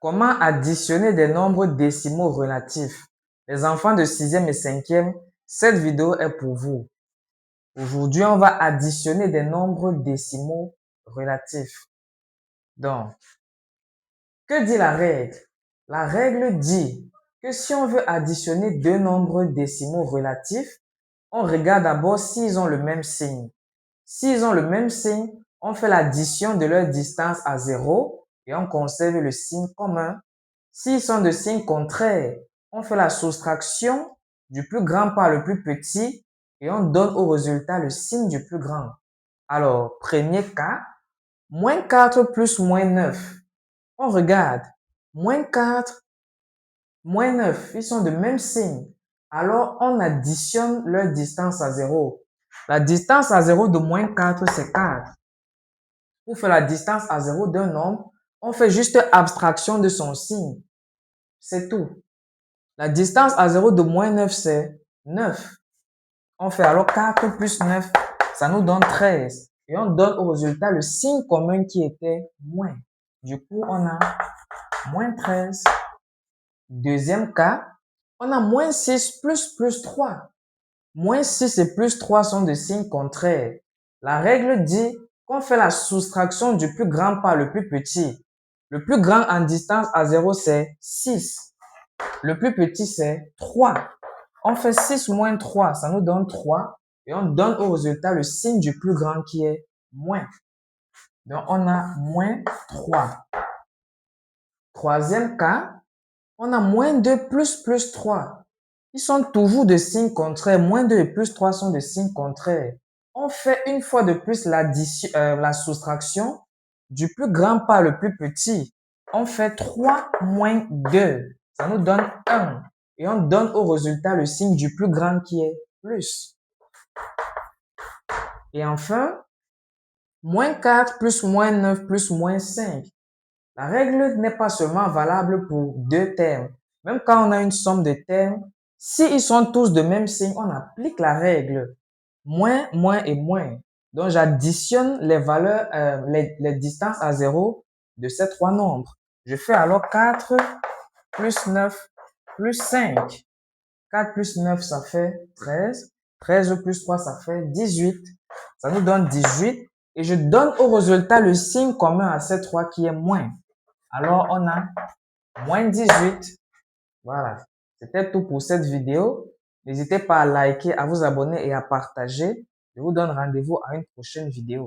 Comment additionner des nombres décimaux relatifs? Les enfants de 6e et 5e, cette vidéo est pour vous. Aujourd'hui, on va additionner des nombres décimaux relatifs. Donc, que dit la règle? La règle dit que si on veut additionner deux nombres décimaux relatifs, on regarde d'abord s'ils ont le même signe. S'ils ont le même signe, on fait l'addition de leur distance à 0 et on conserve le signe commun. S'ils sont de signe contraire, on fait la soustraction du plus grand par le plus petit et on donne au résultat le signe du plus grand. Alors, premier cas, moins 4 plus moins 9. On regarde, moins 4, moins 9, ils sont de même signe. Alors, on additionne leur distance à 0. La distance à 0 de moins 4, c'est 4. Pour faire la distance à 0 d'un nombre, on fait juste abstraction de son signe. C'est tout. La distance à 0 de moins 9, c'est 9. On fait alors 4 plus 9, ça nous donne 13. Et on donne au résultat le signe commun qui était moins. Du coup, on a moins 13. Deuxième cas, on a moins 6 plus 3. Moins 6 et plus 3 sont de signes contraires. La règle dit qu'on fait la soustraction du plus grand par le plus petit. Le plus grand en distance à 0, c'est 6. Le plus petit, c'est 3. On fait 6 moins 3, ça nous donne 3. Et on donne au résultat le signe du plus grand qui est moins. Donc, on a moins 3. Troisième cas, on a moins 2 plus 3. Ils sont toujours de signes contraires. Moins 2 et plus 3 sont de signes contraires. On fait une fois de plus la soustraction du plus grand par le plus petit. On fait 3 moins 2. Ça nous donne 1. Et on donne au résultat le signe du plus grand qui est plus. Et enfin, moins 4 plus moins 9 plus moins 5. La règle n'est pas seulement valable pour deux termes. Même quand on a une somme de termes, s'ils sont tous de même signe, on applique la règle. Moins, moins et moins. Donc, j'additionne les valeurs, les distances à 0 de ces trois nombres. Je fais alors 4 plus 9 plus 5. 4 plus 9, ça fait 13. 13 plus 3, ça fait 18. Ça nous donne 18. Et je donne au résultat le signe commun à ces trois qui est moins. Alors, on a moins 18. Voilà. C'était tout pour cette vidéo. N'hésitez pas à liker, à vous abonner et à partager. Je vous donne rendez-vous à une prochaine vidéo.